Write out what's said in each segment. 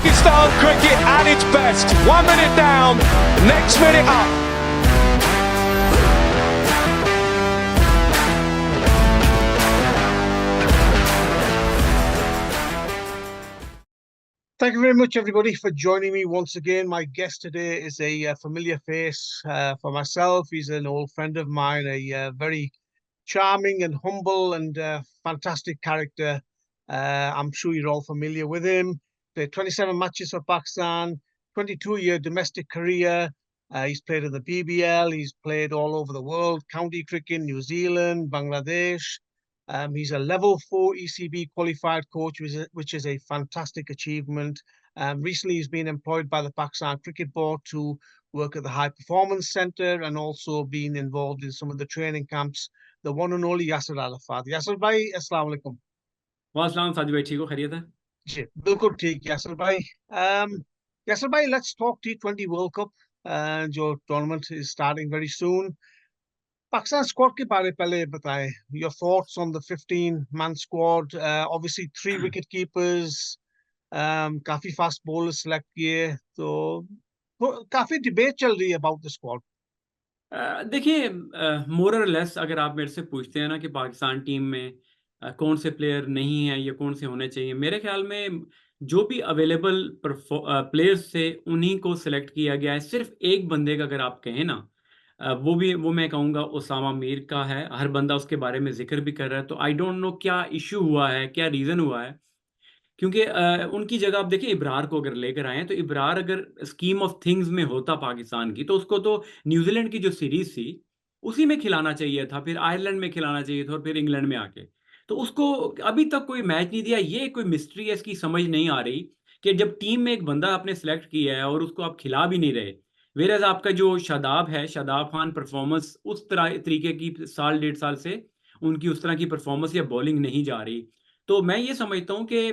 Pakistan cricket at its best. 1 minute down, next minute up. Thank you very much, everybody, for joining me once again. My guest today is a familiar face for myself. He's an old friend of mine, a very charming and humble and fantastic character. I'm sure you're all familiar with him. Played 27 matches for Pakistan, 22-year domestic career. He's played in the BBL. He's played all over the world, county cricket, New Zealand, Bangladesh. He's a level 4 ECB qualified coach, which is a fantastic achievement. Recently, he's been employed by the Pakistan Cricket Board to work at the High Performance Centre and also been involved in some of the training camps. The one and only Yasir Arafat. Yasir bhai, अस्सलाम वालेकुम. वालेकुम साजिद भाई, ठीक हो? खैरियत है? जी, बिल्कुल ठीक Yasir bhai. Yasir bhai, let's talk T20 World Cup. जो tournament is starting very soon. Pakistan squad के बारे में पहले बताएं. Your thoughts on the 15-man squad. Obviously 3 wicket keepers. काफी fast bowlers select किए. तो काफी debate चल रही है about the squad. देखिए, मोर और लेस अगर आप मेरे से पूछते हैं ना कि पाकिस्तान टीम में कौन से प्लेयर नहीं हैं या कौन से होने चाहिए, मेरे ख्याल में जो भी अवेलेबल प्लेयर्स थे उन्हीं को सिलेक्ट किया गया है। सिर्फ एक बंदे का अगर आप कहें ना, वो मैं कहूँगा उसामा मीर का है। हर बंदा उसके बारे में जिक्र भी कर रहा है, तो आई डोंट नो क्या इशू हुआ है, क्या रीज़न हुआ है। क्योंकि उनकी जगह आप देखिए, इब्रार को अगर लेकर आए हैं, तो इब्रार अगर स्कीम ऑफ थिंग्स में होता पाकिस्तान की, तो उसको तो न्यूजीलैंड की जो सीरीज थी उसी में खिलाना चाहिए था, फिर आयरलैंड में खिलाना चाहिए था और फिर इंग्लैंड में आके। तो उसको अभी तक कोई मैच नहीं दिया। ये कोई मिस्ट्री है, इसकी समझ नहीं आ रही कि जब टीम में एक बंदा आपने सेलेक्ट किया है और उसको आप खिला भी नहीं रहे। वेरएज़ आपका जो शादाब है, शादाब खान परफॉर्मेंस उस तरह तरीके की साल 1.5 साल से उनकी उस तरह की परफॉर्मेंस या बॉलिंग नहीं जा रही। तो मैं ये समझता हूँ कि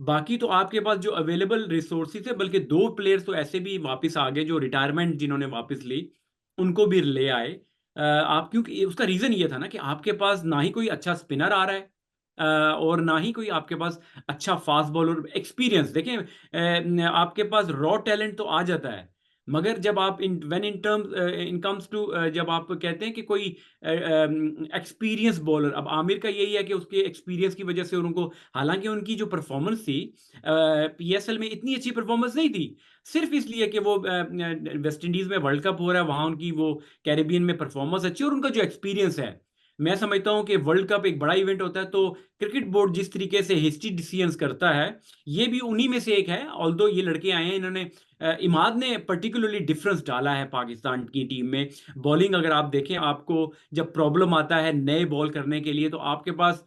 बाकी तो आपके पास जो अवेलेबल रिसोर्सेज है, बल्कि 2 प्लेयर्स तो ऐसे भी वापस आ गए जो रिटायरमेंट जिन्होंने वापस ली, उनको भी ले आए। आप क्योंकि उसका रीज़न ये था ना कि आपके पास ना ही कोई अच्छा स्पिनर आ रहा है और ना ही कोई आपके पास अच्छा फास्ट बॉलर एक्सपीरियंस। देखें, आपके पास रॉ टैलेंट तो आ जाता है, मगर जब आप इन कम्स टू जब आप कहते हैं कि कोई एक्सपीरियंस बॉलर, अब आमिर का यही है कि उसके एक्सपीरियंस की वजह से उनको, हालांकि उनकी जो परफॉर्मेंस थी पीएसएल में इतनी अच्छी परफॉर्मेंस नहीं थी, सिर्फ इसलिए कि वो वेस्ट इंडीज में वर्ल्ड कप हो रहा है, वहाँ उनकी वो कैरेबियन में परफॉर्मेंस अच्छी और उनका जो एक्सपीरियंस है। मैं समझता हूं कि वर्ल्ड कप एक बड़ा इवेंट होता है, तो क्रिकेट बोर्ड जिस तरीके से हिस्ट्री डिसीजंस करता है, ये भी उन्हीं में से एक है। ऑल्दो ये लड़के आए हैं, इन्होंने इमाद ने पर्टिकुलरली डिफरेंस डाला है पाकिस्तान की टीम में। बॉलिंग अगर आप देखें, आपको जब प्रॉब्लम आता है नए बॉल करने के लिए, तो आपके पास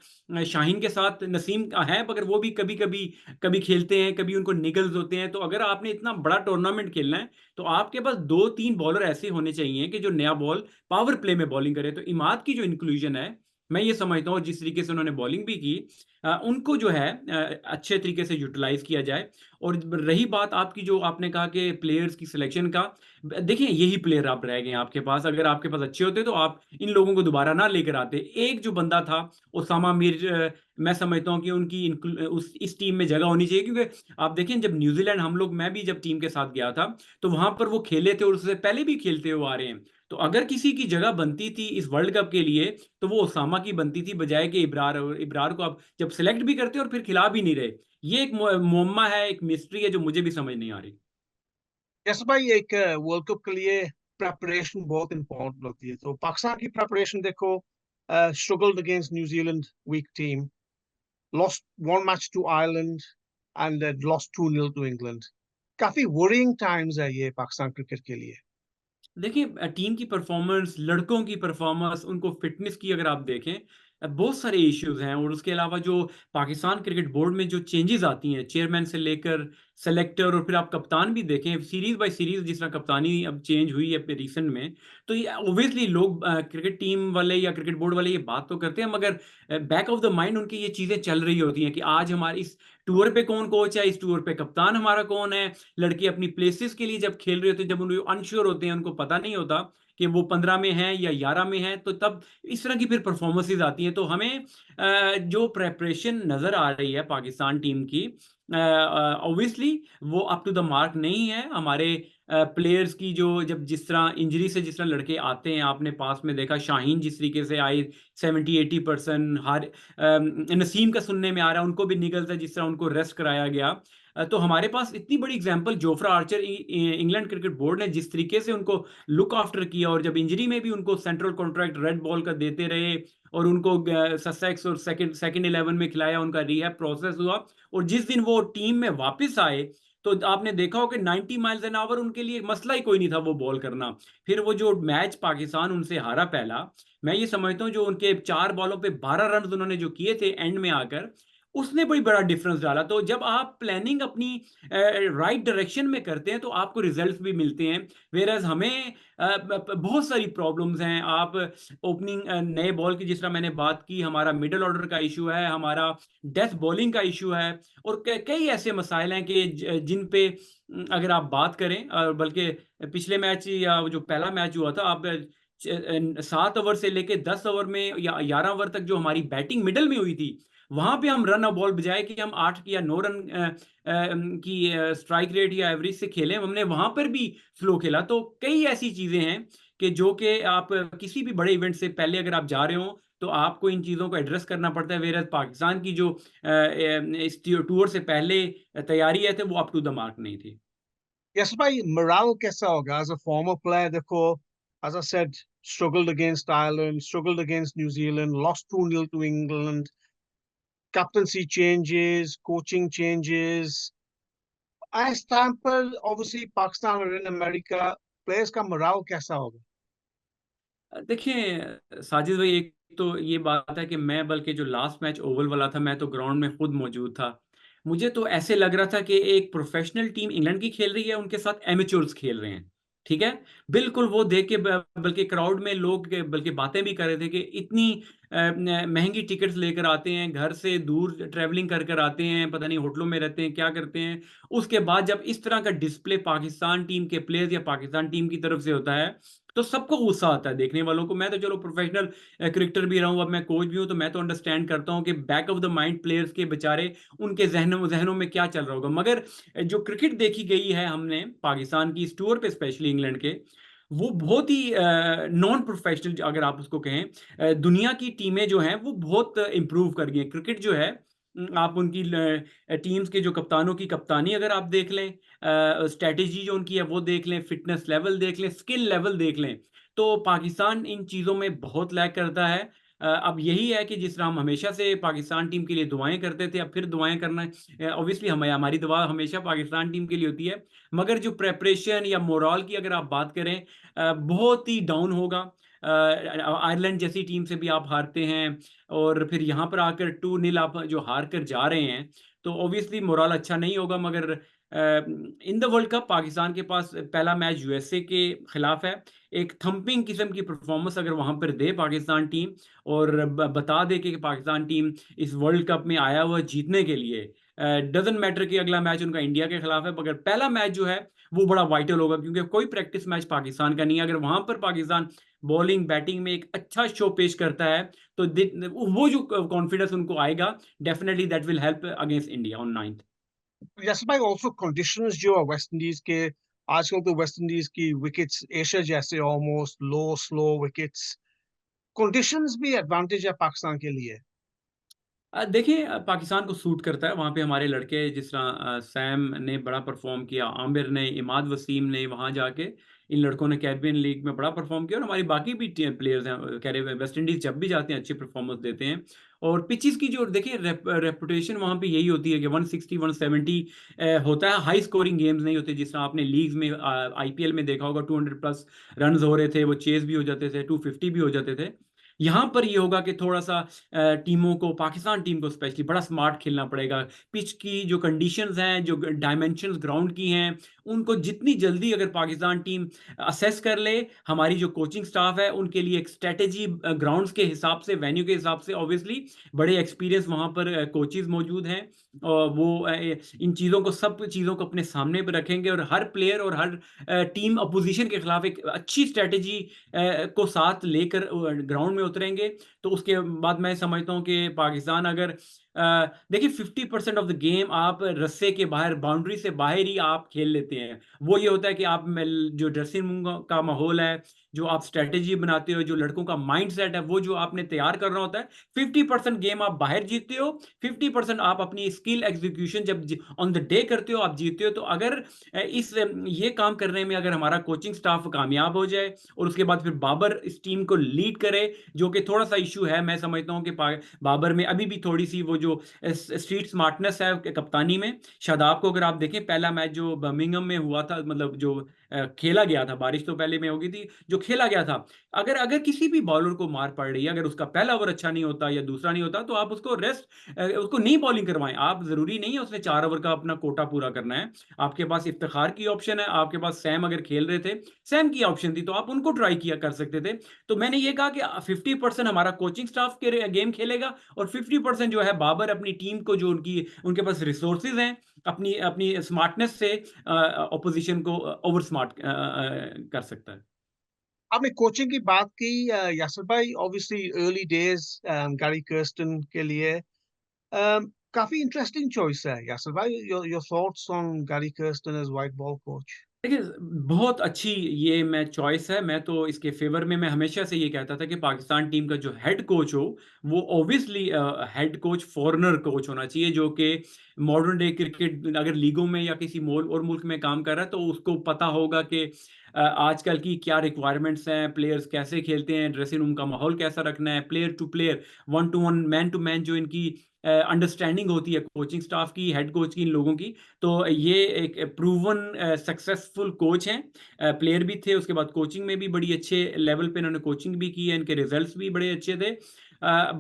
शाहीन के साथ नसीम है, मगर वो भी कभी कभी कभी खेलते हैं, कभी उनको निगल्स होते हैं। तो अगर आपने इतना बड़ा टूर्नामेंट खेलना है, तो आपके पास 2-3 बॉलर ऐसे होने चाहिए कि जो नया बॉल पावर प्ले में बॉलिंग करे। तो इमाद की जो इंक्लूजन है, मैं ये समझता हूँ जिस तरीके से उन्होंने बॉलिंग भी की, उनको जो है अच्छे तरीके से यूटिलाइज किया जाए। और रही बात आपकी, जो आपने कहा कि प्लेयर्स की सिलेक्शन का, देखिए यही प्लेयर आप रह गए हैं आपके पास। अगर आपके पास अच्छे होते तो आप इन लोगों को दोबारा ना लेकर आते। एक जो बंदा था उसामा मीर, मैं समझता हूँ कि उनकी इस टीम में जगह होनी चाहिए। क्योंकि आप देखें, जब न्यूजीलैंड मैं भी जब टीम के साथ गया था, तो वहां पर वो खेले थे और उससे पहले भी खेलते हुए आ रहे हैं। तो अगर किसी की जगह बनती थी इस वर्ल्ड कप के लिए, तो वो उसामा की बनती थी, बजाय कि इब्रार। और इब्रार को आप जब सेलेक्ट भी करते और फिर खिला भी नहीं रहे, ये एक मुअम्मा है, एक मिस्ट्री है जो मुझे भी समझ नहीं आ रही। यस भाई, एक वर्ल्ड कप के लिए प्रेपरेशन बहुत इंपॉर्टेंट होती है. तो पाकिस्तान की प्रेपरेशन देखो, struggled against New Zealand week team, lost 1 match to Ireland and lost 2-0 to England. काफी worrying times है ये पाकिस्तान क्रिकेट के लिए. देखिए, टीम की परफॉर्मेंस, लड़कों की परफॉर्मेंस, उनको फिटनेस की अगर आप देखें, बहुत सारे इश्यूज हैं। और उसके अलावा जो पाकिस्तान क्रिकेट बोर्ड में जो चेंजेस आती हैं, चेयरमैन से लेकर सेलेक्टर, और फिर आप कप्तान भी देखें, सीरीज बाय सीरीज जिस तरह कप्तानी अब चेंज हुई है रिसेंट में, तो ये ऑब्वियसली लोग क्रिकेट टीम वाले या क्रिकेट बोर्ड वाले ये बात तो करते हैं, मगर बैक ऑफ द माइंड उनकी ये चीज़ें चल रही होती हैं कि आज हमारे इस टूर पे कौन कोच है, इस टूर पे कप्तान हमारा कौन है। लड़के अपनी प्लेसेस के लिए जब खेल रहे होते हैं, जब उनको अनश्योर होते हैं, उनको पता नहीं होता कि वो 15 में है या 11 में है, तो तब इस तरह की फिर परफॉर्मेंसेज आती हैं। तो हमें जो प्रेपरेशन नज़र आ रही है पाकिस्तान टीम की, ऑब्वियसली वो अप टू द मार्क नहीं है। हमारे प्लेयर्स की जो जब जिस तरह इंजरी से जिस तरह लड़के आते हैं, आपने पास में देखा शाहीन जिस तरीके से आए 70-80%, नसीम का सुनने में आ रहा है उनको भी निकलता है जिस तरह उनको रेस्ट कराया गया। तो हमारे पास इतनी बड़ी example Jofra Archer, England cricket board ने जिस तरीके से उनको लुक आफ्टर किया, और जब इंजरी में भी उनको सेंट्रल कॉन्ट्रैक्ट रेड बॉल का देते रहे, और उनको ससेक्स और सेकंड 11 में खिलाया, उनका रिहैब प्रोसेस हुआ, और जिस दिन वो टीम में वापस आए तो आपने देखा हो कि 90 माइल्स एन आवर उनके लिए मसला ही कोई नहीं था वो बॉल करना। फिर वो जो मैच पाकिस्तान उनसे हारा पहला, मैं ये समझता हूँ जो उनके 4 बॉलों पे 12 रन उन्होंने जो किए थे एंड में आकर, उसने बड़ी बड़ा डिफरेंस डाला। तो जब आप प्लानिंग अपनी राइट डायरेक्शन में करते हैं तो आपको रिजल्ट्स भी मिलते हैं। वेयर हमें बहुत सारी प्रॉब्लम्स हैं। आप ओपनिंग नए बॉल की जिस तरह मैंने बात की, हमारा मिडिल ऑर्डर का इशू है, हमारा डेथ बॉलिंग का इशू है, और कई ऐसे मसाइल हैं कि जिन पे अगर आप बात करें, बल्कि पिछले मैच या जो पहला मैच हुआ था, आप 7 ओवर से लेके 10 ओवर में या 11 ओवर तक जो हमारी बैटिंग मिडल में हुई थी, वहां पे हम रन ऑफ बॉल बजाय कि हम 8 या 9 रन की स्ट्राइक रेट या एवरेज से खेलें, हमने वहां पर भी स्लो खेला। तो कई ऐसी चीजें हैं कि जो कि आप किसी भी बड़े इवेंट से पहले अगर आप जा रहे हो तो आपको इन चीज़ों को एड्रेस करना पड़ता है। वेयर पाकिस्तान की जो इस टूर से पहले तैयारी है तो वो अप टू द मार्क नहीं थी। यस भाई, morale कैसा होगा एज अ फॉर्मर प्लेयर? देखो, as I said, struggled against Ireland, struggled against New Zealand, lost 2-0 to England, captaincy changes, coaching changes. इस टाइम पर obviously पाकिस्तान और इन अमेरिका, प्लेयर्स का morale कैसा होगा? देखिए साजिद भाई, एक तो ये बात है कि मैं, बल्कि जो लास्ट मैच ओवल वाला था, मैं तो ग्राउंड में खुद मौजूद था। मुझे तो ऐसे लग रहा था कि एक प्रोफेशनल टीम इंग्लैंड की खेल रही है, उनके साथ एमेच्योर्स खेल रहे हैं। ठीक है, बिल्कुल वो देख के बल्कि क्राउड में लोग बल्कि बातें भी कर रहे थे कि इतनी महंगी टिकट्स लेकर आते हैं, घर से दूर ट्रैवलिंग कर कर आते हैं, पता नहीं होटलों में रहते हैं, क्या करते हैं। उसके बाद जब इस तरह का डिस्प्ले पाकिस्तान टीम के प्लेयर्स या पाकिस्तान टीम की तरफ से होता है तो सबको गुस्सा आता है देखने वालों को। मैं तो चलो प्रोफेशनल क्रिकेटर भी रहा हूँ, अब मैं कोच भी हूँ, तो मैं तो अंडरस्टैंड करता हूँ कि back of the mind players के बेचारे उनके जहनों में क्या चल रहा होगा। मगर जो क्रिकेट देखी गई है हमने पाकिस्तान की इस टूर पे, स्पेशली इंग्लैंड के, वो बहुत ही नॉन प्रोफेशनल अगर आप उसको कहें। दुनिया की टीमें जो हैं वो बहुत इंप्रूव कर गई हैं। क्रिकेट जो है, आप उनकी टीम्स के जो कप्तानों की कप्तानी अगर आप देख लें, स्ट्रैटेजी जो उनकी है वो देख लें, फिटनेस लेवल देख लें, स्किल लेवल देख लें, तो पाकिस्तान इन चीज़ों में बहुत लैग करता है। अब यही है कि जिस तरह हम हमेशा से पाकिस्तान टीम के लिए दुआएं करते थे, अब फिर दुआएं करना, ऑब्वियसली हमारी दुआ हमेशा पाकिस्तान टीम के लिए होती है, मगर जो प्रेपरेशन या मोरल की अगर आप बात करें, बहुत ही डाउन होगा। आयरलैंड जैसी टीम से भी आप हारते हैं, और फिर यहाँ पर आकर 2-0 आप जो हार कर जा रहे हैं, तो ऑब्वियसली मोरल अच्छा नहीं होगा। मगर in the world cup Pakistan के पास पहला मैच यूएसए के खिलाफ है। एक थंपिंग किस्म की परफॉर्मेंस अगर वहां पर दे पाकिस्तान टीम, और बता दे कि पाकिस्तान टीम इस वर्ल्ड कप में आया हुआ जीतने के लिए, डजंट मैटर कि अगला मैच उनका इंडिया के खिलाफ है, मगर पहला मैच जो है वो बड़ा वाइटल होगा, क्योंकि कोई प्रैक्टिस मैच पाकिस्तान का नहीं है। अगर वहां पर पाकिस्तान बॉलिंग बैटिंग में एक अच्छा शो पेश करता है तो वो जो कॉन्फिडेंस उनको आएगा, definitely that will help against India on 9th। Yes भाई, ऑल्सो कंडीशंस जो है वेस्ट इंडीज के, आजकल तो वेस्ट इंडीज की विकेट्स एशिया जैसे ऑलमोस्ट लो स्लो विकेट्स, कंडीशंस भी एडवांटेज है पाकिस्तान के लिए। देखिए, पाकिस्तान को सूट करता है वहाँ पे हमारे लड़के, जिस तरह सैम ने बड़ा परफॉर्म किया, आमिर ने, इमाद वसीम ने, वहाँ जाके इन लड़कों ने कैरिबियन लीग में बड़ा परफॉर्म किया, और हमारी बाकी भी प्लेयर्स हैं कैरिबियन, वेस्ट इंडीज जब भी जाते हैं अच्छी परफॉर्मेंस देते हैं। और पिचेस की जो देखिए रेपुटेशन वहाँ पे यही होती है कि 160 170 होता है। हाई स्कोरिंग गेम्स नहीं होते, जिस तरह आपने लीग्स में आईपीएल में देखा होगा 200 प्लस रन हो रहे थे, वो चेज भी हो जाते थे, 250 भी हो जाते थे। यहाँ पर ये होगा कि थोड़ा-सा टीमों को, पाकिस्तान टीम को स्पेशली बड़ा स्मार्ट खेलना पड़ेगा। पिच की जो कंडीशंस हैं, जो डायमेंशंस ग्राउंड की हैं, उनको जितनी जल्दी अगर पाकिस्तान टीम असेस कर ले, हमारी जो कोचिंग स्टाफ है, उनके लिए एक स्ट्रैटेजी ग्राउंड्स के हिसाब से, वेन्यू के हिसाब से ऑब्वियसली बड़े एक्सपीरियंस वहाँ पर कोचेज़ मौजूद हैं। और वो इन चीज़ों को, सब चीज़ों को अपने सामने पे रखेंगे और हर प्लेयर और हर टीम अपोज़िशन के खिलाफ एक अच्छी स्ट्रैटेजी को साथ लेकर ग्राउंड में उतरेंगे। तो उसके बाद मैं समझता हूँ कि पाकिस्तान अगर देखिए 50% ऑफ द गेम आप रस्से के बाहर, बाउंड्री से बाहर ही आप खेल लेते हैं। वो ये होता है कि आप जो ड्रेसिंग रूम का माहौल है, जो आप स्ट्रैटेजी बनाते हो, जो लड़कों का माइंडसेट है, वो जो आपने तैयार करना होता है, 50% गेम आप बाहर जीतते हो, 50% आप अपनी स्किल एग्जीक्यूशन जब ऑन द डे करते हो, आप जीतते हो। तो अगर ये काम करने में अगर हमारा कोचिंग स्टाफ कामयाब हो जाए और उसके बाद फिर बाबर इस टीम को लीड करे, जो कि थोड़ा-सा इश्यू है, मैं समझता हूँ कि बाबर में अभी भी थोड़ी-सी वो जो स्ट्रीट स्मार्टनेस है कप्तानी में। शादाब को अगर आप देखें, पहला मैच जो बर्मिंघम में हुआ था, मतलब जो खेला गया था, बारिश तो पहले में हो गई थी, जो खेला गया था, अगर अगर किसी भी बॉलर को मार पड़ रही है, अगर उसका पहला ओवर अच्छा नहीं होता या दूसरा नहीं होता, तो आप उसको उसको नहीं बॉलिंग करवाएं। आप जरूरी नहीं है उसने 4 ओवर का अपना कोटा पूरा करना है। आपके पास इफ्तिखार की ऑप्शन है, आपके पास सैम अगर खेल रहे थे, सैम की ऑप्शन थी, तो आप उनको ट्राई किया कर सकते थे। तो मैंने ये कहा कि 50% हमारा कोचिंग स्टाफ के गेम खेलेगा और 50% जो है बाबर अपनी टीम को, जो उनके पास रिसोर्सेज हैं, अपनी अपनी स्मार्टनेस से ऑपोजिशन को ओवर स्मार्ट कर सकता है। आपने कोचिंग की बात की यासिर भाई, obviously early days Gary Kirsten के लिए काफी इंटरेस्टिंग चॉइस है यासिर भाई। Your thoughts on Gary Kirsten as white ball coach? देखिए, बहुत अच्छी ये मैं चॉइस है। मैं तो इसके फ़ेवर में, मैं हमेशा से ये कहता था कि पाकिस्तान टीम का जो हेड कोच हो, वो obviously head coach foreigner coach होना चाहिए, जो कि मॉडर्न डे क्रिकेट अगर लीगों में या किसी मोल और मुल्क में काम कर रहा है, तो उसको पता होगा कि आजकल की क्या रिक्वायरमेंट्स हैं, प्लेयर्स कैसे खेलते हैं, ड्रेसिंग रूम का माहौल कैसा रखना है, player to player, one to one, man to man जो इनकी अंडरस्टैंडिंग होती है कोचिंग स्टाफ की, हेड कोच की, इन लोगों की। तो ये एक प्रूवन सक्सेसफुल कोच हैं। प्लेयर भी थे, उसके बाद कोचिंग में भी बड़ी अच्छे लेवल पे इन्होंने कोचिंग भी की है, इनके रिजल्ट्स भी बड़े अच्छे थे।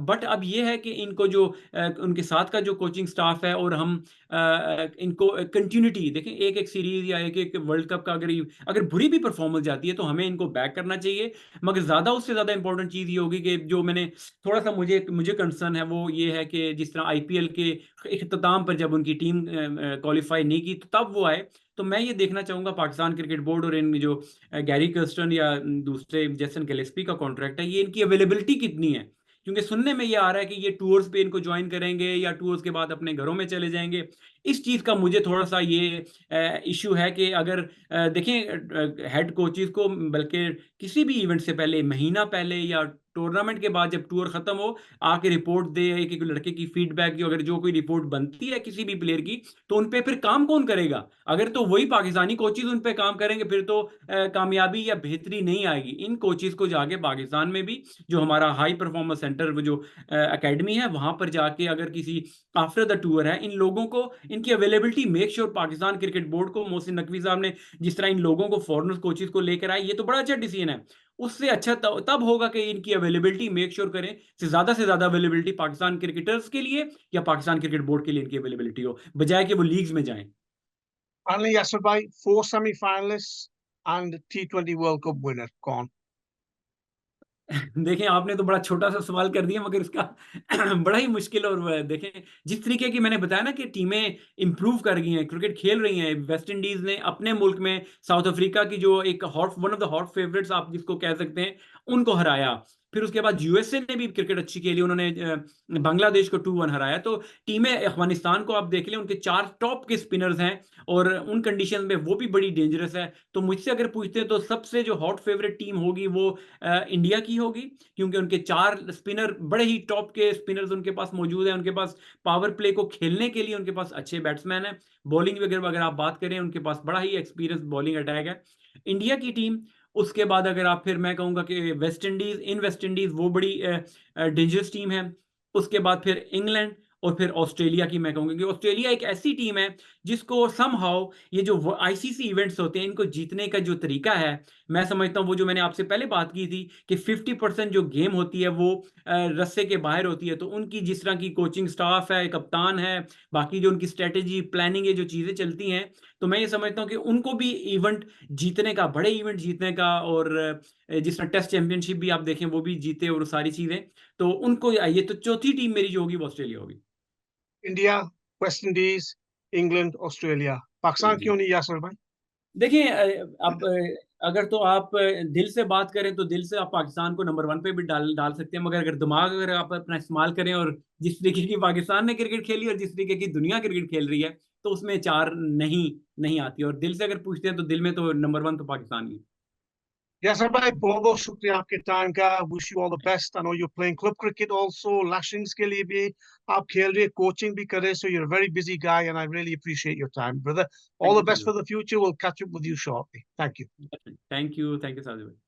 बट अब ये है कि इनको जो उनके साथ का जो कोचिंग स्टाफ है, और हम इनको कंटिन्यूटी देखें, एक-एक सीरीज़ या एक-एक वर्ल्ड कप का अगर बुरी भी परफॉर्मेंस जाती है, तो हमें इनको बैक करना चाहिए। मगर ज़्यादा, उससे ज़्यादा इंपॉर्टेंट चीज़ ये होगी कि जो मैंने थोड़ा-सा मुझे मुझे कंसर्न है, वो ये है कि जिस तरह आईपीएल के इख्तिताम पर जब उनकी टीम क्वालीफाई नहीं की, तो तब वो आए। तो मैं ये देखना चाहूँगा पाकिस्तान क्रिकेट बोर्ड और इन जो गैरी कर्स्टन या दूसरे जेसन गिलेस्पी का कॉन्ट्रैक्ट है, ये इनकी अवेलेबिलिटी कितनी है? क्योंकि सुनने में ये आ रहा है कि ये टूर्स पे इनको जॉइन करेंगे या टूर्स के बाद अपने घरों में चले जाएँगे। इस चीज़ का मुझे थोड़ा-सा ये इश्यू है कि अगर देखें, हेड कोचेज़ को बल्कि किसी भी इवेंट से पहले, महीना पहले या टूर्नामेंट के बाद जब टूर खत्म हो, आके रिपोर्ट दे, एक-एक लड़के की फीडबैक, जो अगर जो कोई रिपोर्ट बनती है किसी भी प्लेयर की, तो उन पे फिर काम कौन करेगा? अगर तो वही पाकिस्तानी कोचेज़ उन पे काम करेंगे, फिर तो कामयाबी या बेहतरी नहीं आएगी। इन कोचेज़ को जाके पाकिस्तान में भी, जो हमारा हाई परफॉर्मेंस सेंटर, वो जो अकेडमी है, वहाँ पर जाके अगर किसी आफ्टर द टूर है, इन लोगों को, इनकी availability make sure, Pakistan cricket board को, मोहसिन नकवी साहब ने जिस तरह इन लोगों को, फॉरेनर कोचेज़ को लेकर आए, ये तो बड़ा अच्छा डिसीजन है। उससे अच्छा तब होगा कि इनकी अवेलेबिलिटी मेक श्योर करें, से ज़्यादा अवेलेबिलिटी पाकिस्तान क्रिकेटर्स के लिए या पाकिस्तान क्रिकेट बोर्ड के लिए इनकी अवेलेबिलिटी हो, बजाय कि वो लीग्स में जाएँ। Finally, Yasir bhai, 4 semi-finalists and T20 World Cup winner. Gone. देखें, आपने तो बड़ा छोटा-सा सवाल कर दिया, मगर इसका बड़ा ही मुश्किल, और वो है, देखें, जिस तरीके की मैंने बताया ना कि टीमें इम्प्रूव कर गई हैं, क्रिकेट खेल रही हैं। वेस्ट इंडीज़ ने अपने मुल्क में साउथ अफ्रीका की, जो एक one of the hot favourites आप जिसको कह सकते हैं, उनको हराया। फिर उसके बाद यूएसए ने भी क्रिकेट अच्छी खेली, उन्होंने बांग्लादेश को 2-1 हराया। तो टीमें, अफ़गानिस्तान को आप देख लें, उनके 4 टॉप के स्पिनर्स हैं और उन कंडीशन में वो भी बड़ी डेंजरस है। तो मुझसे अगर पूछते हैं, तो सबसे जो हॉट फेवरेट टीम होगी, वो इंडिया की होगी, क्योंकि उनके 4 स्पिनर, बड़े ही टॉप के स्पिनर्स उनके पास मौजूद हैं। उनके पास पावर प्ले को खेलने के लिए उनके पास अच्छे बैट्समैन हैं। बॉलिंग वगैरह अगर आप बात करें, उनके पास बड़ा ही एक्सपीरियंस बॉलिंग अटैक है। इंडिया की टीम, उसके बाद अगर आप, फिर मैं कहूँगा कि वेस्ट इंडीज़ वो बड़ी डेंजरस टीम है। उसके बाद फिर इंग्लैंड और फिर ऑस्ट्रेलिया की मैं कहूँगा कि ऑस्ट्रेलिया एक ऐसी टीम है जिसको समहाउ ये जो आईसीसी इवेंट्स होते हैं इनको जीतने का जो तरीका है, मैं समझता हूँ वो जो मैंने आपसे पहले बात की थी कि 50% जो गेम होती है वो रस्से के बाहर होती है, तो उनकी जिस तरह की कोचिंग स्टाफ है, कप्तान है, बाकी जो उनकी स्ट्रेटेजी प्लानिंग है, जो चीज़ें चलती हैं, तो मैं ये समझता हूँ कि उनको भी इवेंट जीतने का, बड़े इवेंट जीतने का, और जिस तरह टेस्ट चैंपियनशिप भी आप देखें वो भी जीते और सारी चीज़ें, तो उनको ये तो चौथी टीम मेरी जो होगी वो ऑस्ट्रेलिया होगी। India, West Indies, England, Australia, Pakistan ji. क्यों नहीं यासर भाई? देखिए अब अगर तो आप दिल से बात करें तो दिल से आप पाकिस्तान को नंबर 1 पे भी डाल डाल सकते हैं, मगर अगर दिमाग अगर आप अपना इस्तेमाल करें और जिस तरीके की पाकिस्तान ने क्रिकेट खेली और जिस तरीके की दुनिया क्रिकेट खेल रही है, तो उसमें 4 नहीं आती, और दिल से अगर पूछते हैं तो दिल में तो नंबर 1 तो पाकिस्तान ही है। यासर भाई बहुत बहुत शुक्रिया आपके टाइम का। Wish you all the best. I know you playing club cricket also, Lashings के लिए भी आप खेल रहे हैं, कोचिंग भी कर रहे हैं, so you are a very busy guy and I really appreciate your time brother. Thank all you the best Sajid for the future. Will catch up with you shortly. Thank you. भाई। Thank you Sajid भाई।